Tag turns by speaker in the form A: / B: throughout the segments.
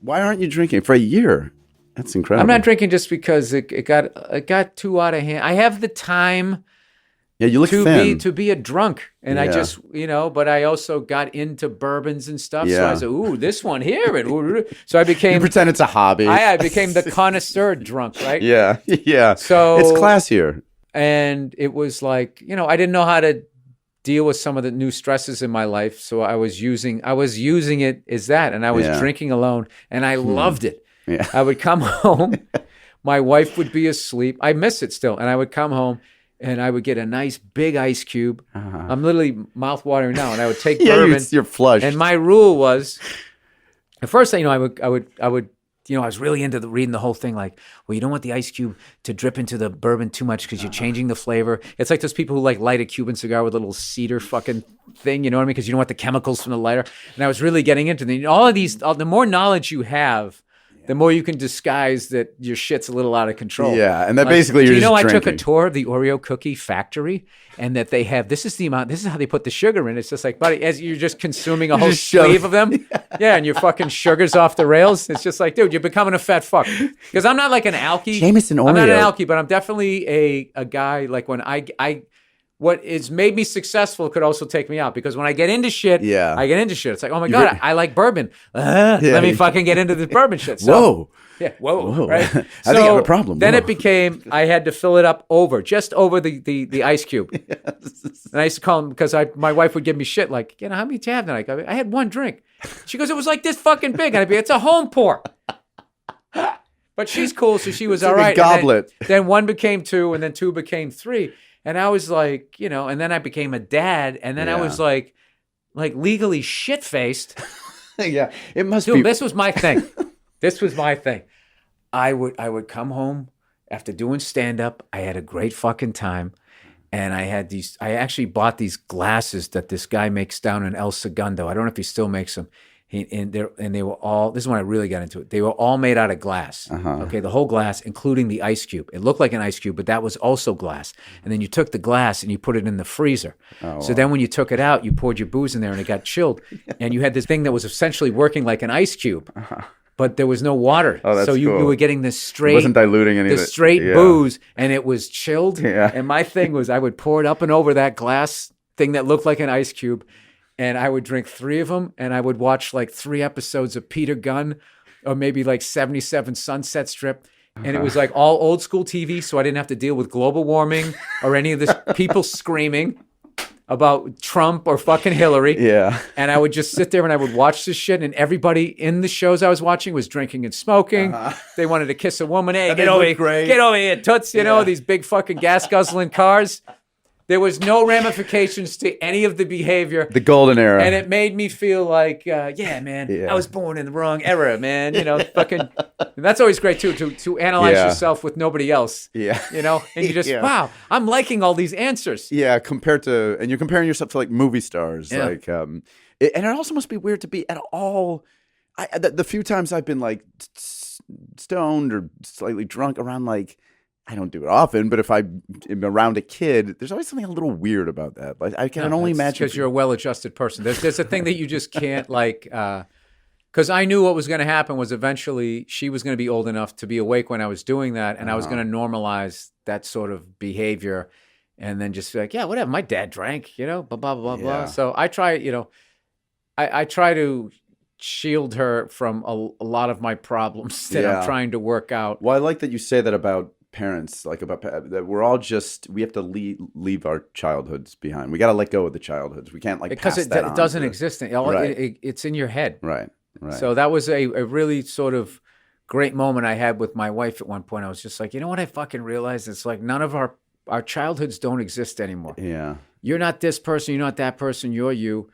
A: Why aren't you drinking for a year? That's incredible.
B: I'm not drinking just because it got too out of hand. I have the time.
A: Yeah, you look thin.
B: To be a drunk, and I just but I also got into bourbons and stuff. So I was like, ooh, this one here, and so I became.
A: You pretend it's a hobby.
B: I became the connoisseur drunk, right?
A: Yeah.
B: So
A: it's classier,
B: and it was like I didn't know how to deal with some of the new stresses in my life, so I was using it as that, and I was drinking alone, and I loved it.
A: Yeah.
B: I would come home, my wife would be asleep. I miss it still, and I would come home. And I would get a nice big ice cube. I'm literally mouth-watering now. And I would take bourbon.
A: You're flushed.
B: And my rule was, the first thing, I would, I was really into reading the whole thing. Like, well, you don't want the ice cube to drip into the bourbon too much because you're changing the flavor. It's like those people who like light a Cuban cigar with a little cedar fucking thing. You know what I mean? Because you don't want the chemicals from the lighter. And I was really getting into all of these. The more knowledge you have, the more you can disguise that your shit's a little out of control.
A: Yeah, and that basically you're just drinking.
B: I took a tour of the Oreo cookie factory, and that they have, this is how they put the sugar in. It's just like, buddy, as you're just consuming a whole sleeve of them. Yeah, and your fucking sugar's off the rails. It's just like, dude, you're becoming a fat fuck. Because I'm not like an alky.
A: Jameson Oreo.
B: I'm not an alky, but I'm definitely a guy, like when I what has made me successful could also take me out, because when I get into shit, I get into shit. It's like, oh my God, I like bourbon. Let me fucking get into this bourbon shit. So, whoa. Right?
A: I think I have a problem.
B: Then it became, I had to fill it up just over the ice cube. Yes. And I used to call him, because my wife would give me shit like, how many did you have tonight? I had one drink. She goes, it was like this fucking big. And I'd be, it's a home pour. But she's cool, so she was all right.
A: A goblet.
B: Then one became two, and then two became three. And I was like, and then I became a dad, and then I was like legally shit-faced.
A: Yeah, it must
B: be.
A: Dude,
B: this was my thing. I would come home after doing stand-up. I had a great fucking time. And I actually bought these glasses that this guy makes down in El Segundo. I don't know if he still makes them. And they were all, this is when I really got into it. They were all made out of glass. Okay, the whole glass, including the ice cube. It looked like an ice cube, but that was also glass. And then you took the glass and you put it in the freezer. So then when you took it out, you poured your booze in there and it got chilled. And you had this thing that was essentially working like an ice cube. But there was no water.
A: Oh, that's
B: so you
A: cool.
B: were getting this straight.
A: It wasn't diluting any of it.
B: The straight booze, and it was chilled.
A: Yeah.
B: And my thing was, I would pour it up and over that glass thing that looked like an ice cube. And I would drink 3 of them, and I would watch like 3 episodes of Peter Gunn, or maybe like 77 Sunset Strip. And it was like all old school TV, so I didn't have to deal with global warming or any of this people screaming about Trump or fucking Hillary.
A: Yeah.
B: And I would just sit there and I would watch this shit, and everybody in the shows I was watching was drinking and smoking. They wanted to kiss a woman. Hey, get over here, toots, these big fucking gas guzzling cars. There was no ramifications to any of the behavior.
A: The golden era.
B: And it made me feel like, I was born in the wrong era, man. Fucking. And that's always great, too, to analyze yourself with nobody else.
A: Yeah.
B: And you just, wow, I'm liking all these answers.
A: Yeah, and you're comparing yourself to like movie stars.
B: Yeah.
A: Like, and it also must be weird to be at all. The few times I've been like stoned or slightly drunk around, like, I don't do it often, but if I'm around a kid, there's always something a little weird about that. Like, I can only imagine.
B: Because you're a well-adjusted person. There's a thing that you just can't like, because I knew what was going to happen was eventually she was going to be old enough to be awake when I was doing that, and I was going to normalize that sort of behavior, and then just be like, yeah, whatever, my dad drank, blah, blah, blah, blah. So I try, I try to shield her from a lot of my problems that I'm trying to work out.
A: Well, I like that you say that about parents, like about that we're all we have to leave our childhoods behind. We got to let go of the childhoods. We can't
B: because
A: pass that on.
B: It doesn't exist. It's in your head.
A: Right.
B: So that was a really sort of great moment I had with my wife at one point. I was just like, you know what I fucking realized? It's like none of our childhoods don't exist anymore.
A: Yeah.
B: You're not this person. You're not that person. You're you.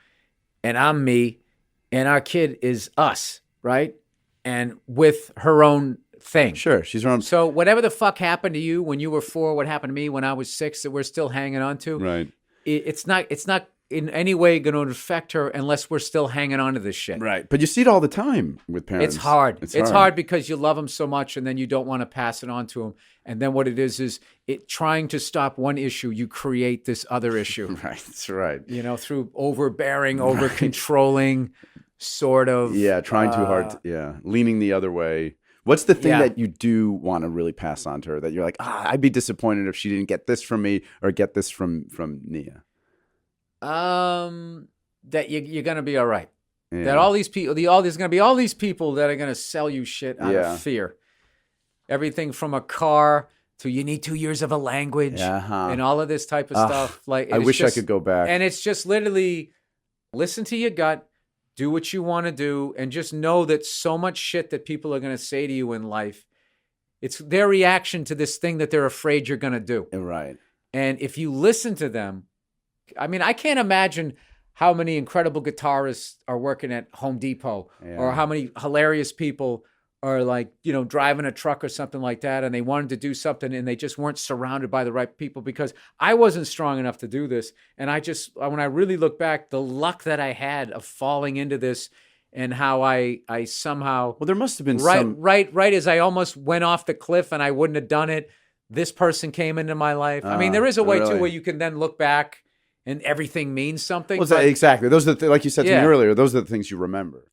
B: And I'm me. And our kid is us, right? And with her own thing.
A: Sure, she's around.
B: So whatever the fuck happened to you when you were 4, what happened to me when I was 6 that we're still hanging on to,
A: right?
B: It's not in any way going to affect her unless we're still hanging on to this shit.
A: Right. But you see it all the time with parents.
B: It's hard. It's hard because you love them so much and then you don't want to pass it on to them. And then what it is it trying to stop one issue, you create this other issue.
A: Right. That's right.
B: Through overbearing, over controlling. sort of.
A: Yeah, trying too hard. Leaning the other way. What's the thing
B: Yeah.
A: that you do want to really pass on to her that you're like, I'd be disappointed if she didn't get this from me or get this from Nia?
B: That you're gonna be all right.
A: Yeah.
B: That all these people, there's gonna be all these people that are gonna sell you shit out of fear. Everything from a car to you need 2 years of a language and all of this type of stuff. Like
A: I wish I could go back.
B: And it's just literally listen to your gut, do what you want to do, and just know that so much shit that people are going to say to you in life, it's their reaction to this thing that they're afraid you're going to do.
A: Right.
B: And if you listen to them, I mean, I can't imagine how many incredible guitarists are working at Home Depot or how many hilarious people are like, driving a truck or something like that, and they wanted to do something and they just weren't surrounded by the right people, because I wasn't strong enough to do this. And when I really look back, the luck that I had of falling into this and how I somehow...
A: Well, there must have been
B: right as I almost went off the cliff and I wouldn't have done it, this person came into my life. I mean, there is a way too where you can then look back and everything means something.
A: Well, exactly. Those are like you said to me earlier, those are the things you remember.